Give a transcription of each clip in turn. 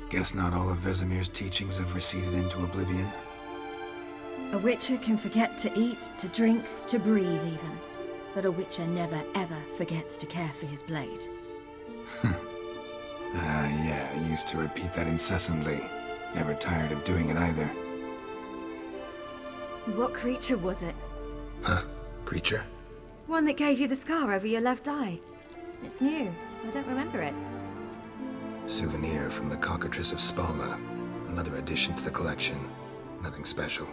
Guess not all of Vesemir's teachings have receded into oblivion. A Witcher can forget to eat, to drink, to breathe even. But a Witcher never ever forgets to care for his blade. Yeah, I used to repeat that incessantly. Never tired of doing it either. What creature was it? Huh? Creature? One that gave you the scar over your left eye. It's new. I don't remember it. Souvenir from the Cockatrice of Spalna. Another addition to the collection. Nothing special.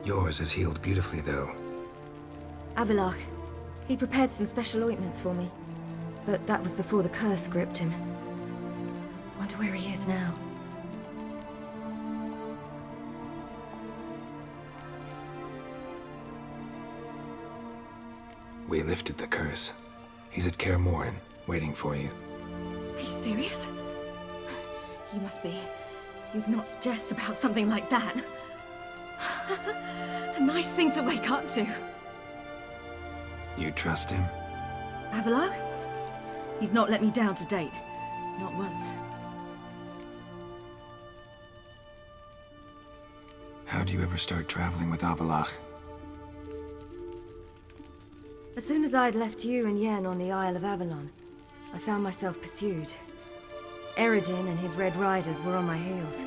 Yours is healed beautifully, though. Avallac'h. He prepared some special ointments for me. But that was before the curse gripped him. Wonder where he is now. We lifted the curse. He's at Kaer Morhen, waiting for you. Are you serious? You must be. You'd not jest about something like that. A nice thing to wake up to. You trust him? Avallac'h? He's not let me down to date. Not once. How'd you ever start traveling with Avallac'h? As soon as I'd left you and Yen on the Isle of Avalon, I found myself pursued. Eredin and his Red Riders were on my heels.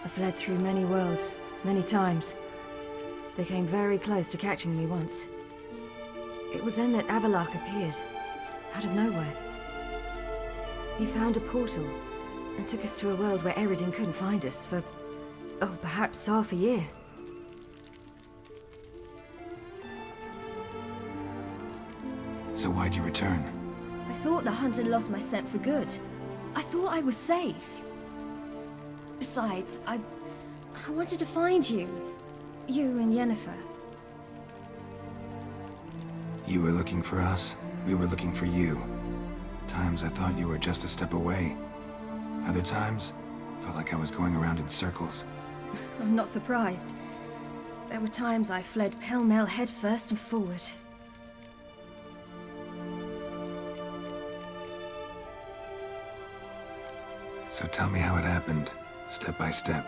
I fled through many worlds, many times. They came very close to catching me once. It was then that Avallac'h appeared, out of nowhere. He found a portal, and took us to a world where Eredin couldn't find us for, oh, perhaps half a year. So why'd you return? I thought the hunt had lost my scent for good. I thought I was safe. Besides, I wanted to find you. You and Yennefer. You were looking for us, we were looking for you. Times I thought you were just a step away. Other times, felt like I was going around in circles. I'm not surprised. There were times I fled pell-mell headfirst and forward. So tell me how it happened, step by step.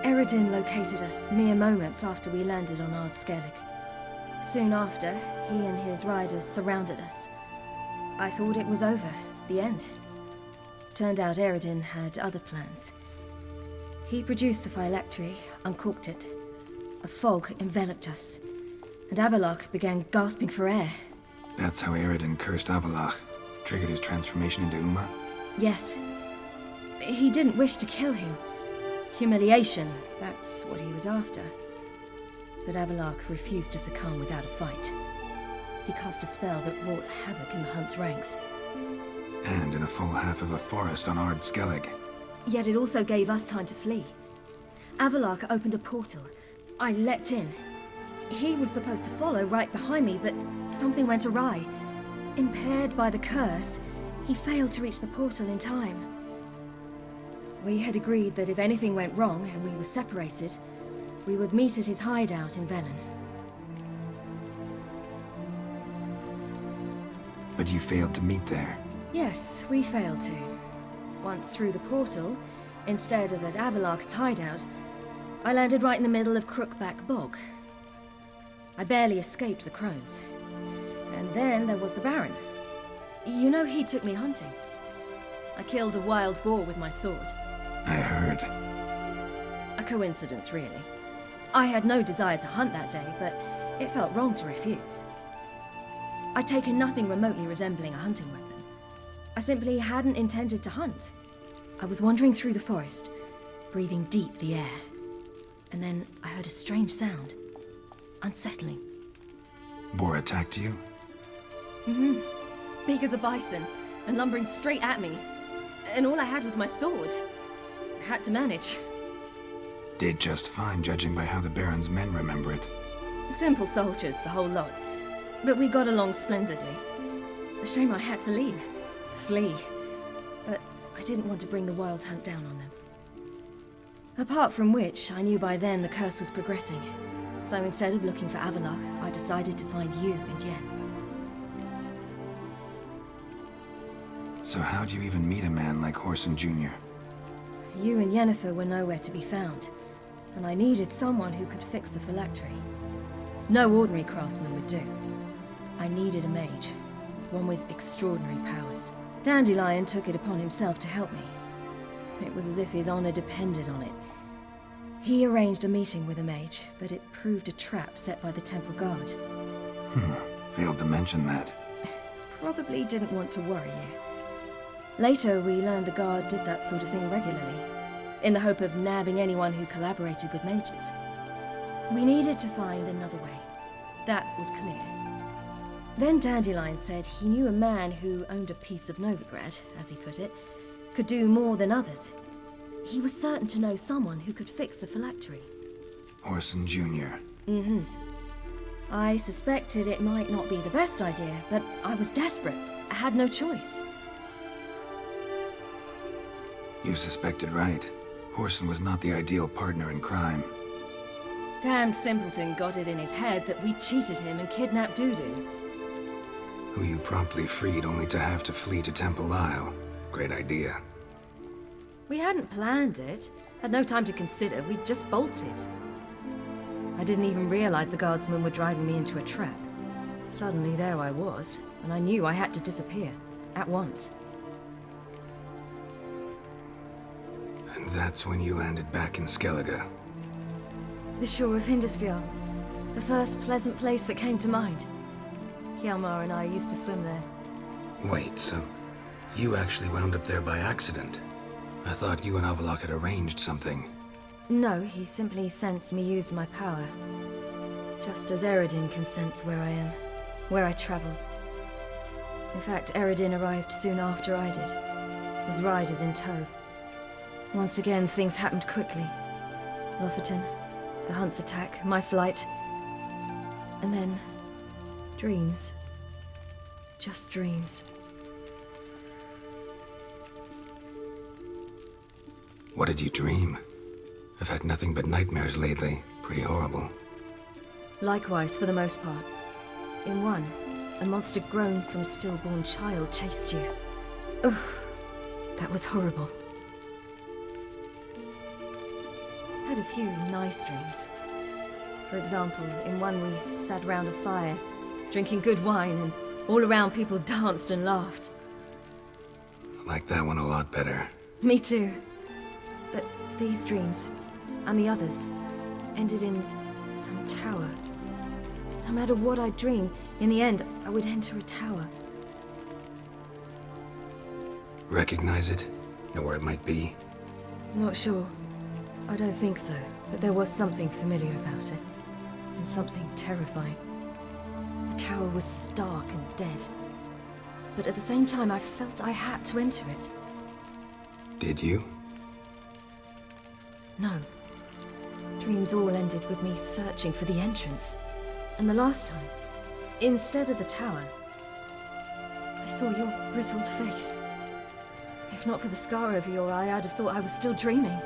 Eredin located us mere moments after we landed on Ard Skellig. Soon after, he and his riders surrounded us. I thought it was over, the end. Turned out Eredin had other plans. He produced the phylactery, uncorked it. A fog enveloped us, and Avallac'h began gasping for air. That's how Eredin cursed Avallac'h, triggered his transformation into Uma? Yes. He didn't wish to kill him. Humiliation, that's what he was after. But Avallac'h refused to succumb without a fight. He cast a spell that wrought havoc in the Hunt's ranks. And in a full half of a forest on Ard Skellig. Yet it also gave us time to flee. Avallac'h opened a portal. I leapt in. He was supposed to follow right behind me, but something went awry. Impaired by the curse, he failed to reach the portal in time. We had agreed that if anything went wrong and we were separated, we would meet at his hideout in Velen. But you failed to meet there. Yes, we failed to. Once through the portal, instead of at Avallac'h's hideout, I landed right in the middle of Crookback Bog. I barely escaped the crones. And then there was the Baron. You know, he took me hunting. I killed a wild boar with my sword. I heard. A coincidence, really. I had no desire to hunt that day, but it felt wrong to refuse. I'd taken nothing remotely resembling a hunting weapon. I simply hadn't intended to hunt. I was wandering through the forest, breathing deep the air. And then I heard a strange sound. Unsettling. Boar attacked you? Mm-hmm. Big as a bison, and lumbering straight at me. And all I had was my sword. Had to manage. Did just fine, judging by how the Baron's men remember it. Simple soldiers, the whole lot. But we got along splendidly. A shame I had to leave. Flee. But I didn't want to bring the Wild Hunt down on them. Apart from which, I knew by then the curse was progressing. So instead of looking for Avallac'h, I decided to find you and Yen. So how'd you even meet a man like Whoreson Jr.? You and Yennefer were nowhere to be found, and I needed someone who could fix the phylactery. No ordinary craftsman would do. I needed a mage, one with extraordinary powers. Dandelion took it upon himself to help me. It was as if his honor depended on it. He arranged a meeting with a mage, but it proved a trap set by the temple guard. Failed to mention that. Probably didn't want to worry you. Later, we learned the guard did that sort of thing regularly, in the hope of nabbing anyone who collaborated with mages. We needed to find another way. That was clear. Then Dandelion said he knew a man who owned a piece of Novigrad, as he put it, could do more than others. He was certain to know someone who could fix the phylactery. Whoreson Jr. I suspected it might not be the best idea, but I was desperate. I had no choice. You suspected right. Whoreson was not the ideal partner in crime. Damned simpleton got it in his head that we cheated him and kidnapped Dudu. Who you promptly freed only to have to flee to Temple Isle. Great idea. We hadn't planned it. Had no time to consider. We just bolted. I didn't even realize the guardsmen were driving me into a trap. Suddenly there I was, and I knew I had to disappear. At once. And that's when you landed back in Skellige. The shore of Hindisfjall. The first pleasant place that came to mind. Hjalmar and I used to swim there. Wait, so you actually wound up there by accident? I thought you and Avallac'h had arranged something. No, he simply sensed me use my power. Just as Eredin can sense where I am, where I travel. In fact, Eredin arrived soon after I did, his riders in tow. Once again, things happened quickly. Lofoten, the Hunt's attack, my flight. And then, dreams. Just dreams. What did you dream? I've had nothing but nightmares lately. Pretty horrible. Likewise, for the most part. In one, a monster grown from a stillborn child chased you. Ugh, that was horrible. Had a few nice dreams. For example, in one we sat round a fire, drinking good wine, and all around people danced and laughed. I like that one a lot better. Me too. But these dreams, and the others, ended in some tower. No matter what I dreamed, in the end, I would enter a tower. Recognize it? Know where it might be? Not sure. I don't think so, but there was something familiar about it. And something terrifying. The tower was stark and dead. But at the same time, I felt I had to enter it. Did you? No. Dreams all ended with me searching for the entrance. And the last time, instead of the tower, I saw your grizzled face. If not for the scar over your eye, I'd have thought I was still dreaming.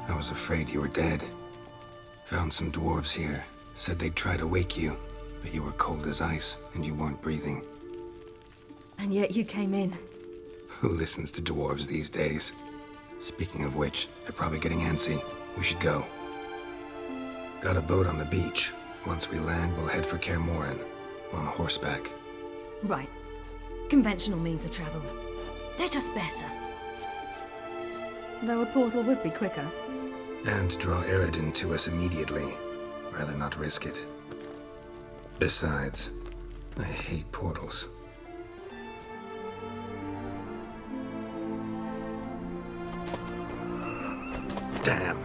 I was afraid you were dead. Found some dwarves here. Said they'd try to wake you, but you were cold as ice and you weren't breathing. And yet you came in. Who listens to dwarves these days? Speaking of which, they're probably getting antsy. We should go. Got a boat on the beach. Once we land, we'll head for Kaer Morhen. On horseback. Right. Conventional means of travel. They're just better. Though a portal would be quicker. And draw Eredin to us immediately. Rather not risk it. Besides, I hate portals. Damn.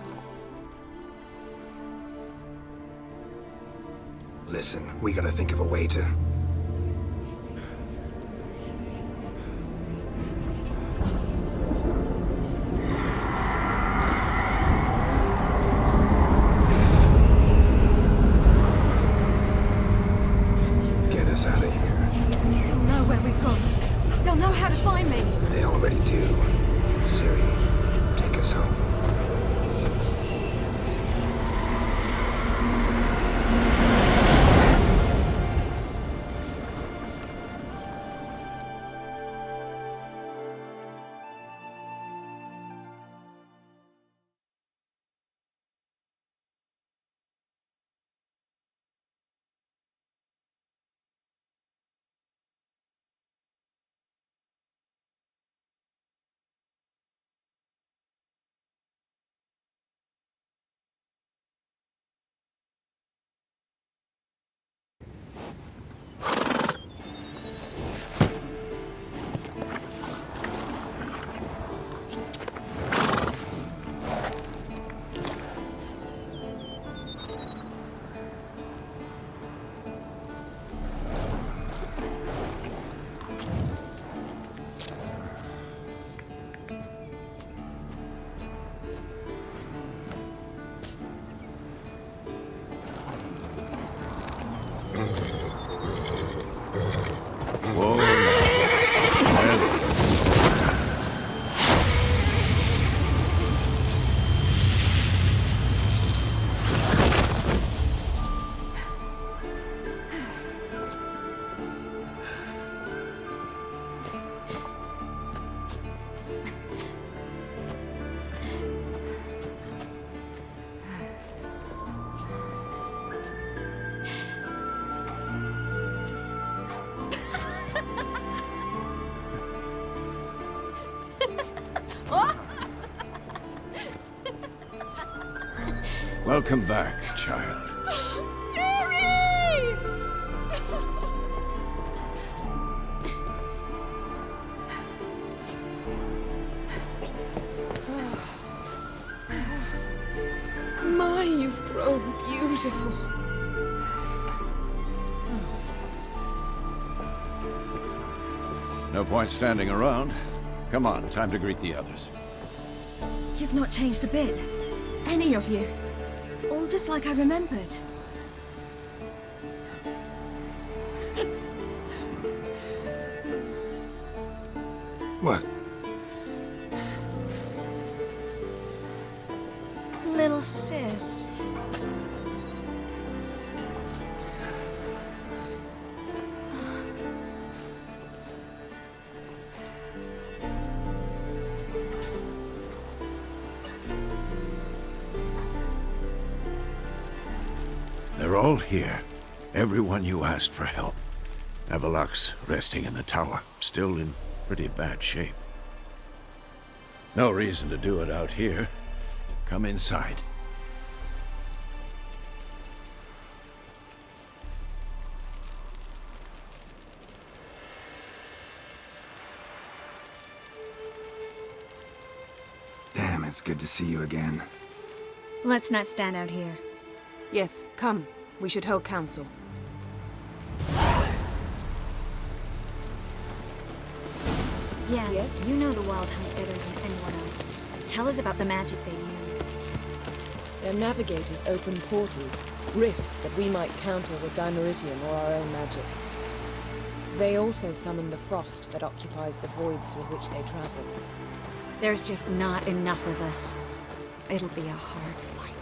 Listen, we gotta think of a way to... get us out of here. They'll know where we've gone. They'll know how to find me. They already do. Ciri, take us home. Welcome back, child. Ciri! My, you've grown beautiful. No point standing around. Come on, time to greet the others. You've not changed a bit. Any of you. All just like I remembered. What? Little sis. They're all here. Everyone you asked for help. Avallac'h's resting in the tower, still in pretty bad shape. No reason to do it out here. Come inside. Damn, it's good to see you again. Let's not stand out here. Yes, come. We should hold council. Yeah, Yes? you know the Wild Hunt better than anyone else. Tell us about the magic they use. Their navigators open portals, rifts that we might counter with Dimeritium or our own magic. They also summon the frost that occupies the voids through which they travel. There's just not enough of us. It'll be a hard fight.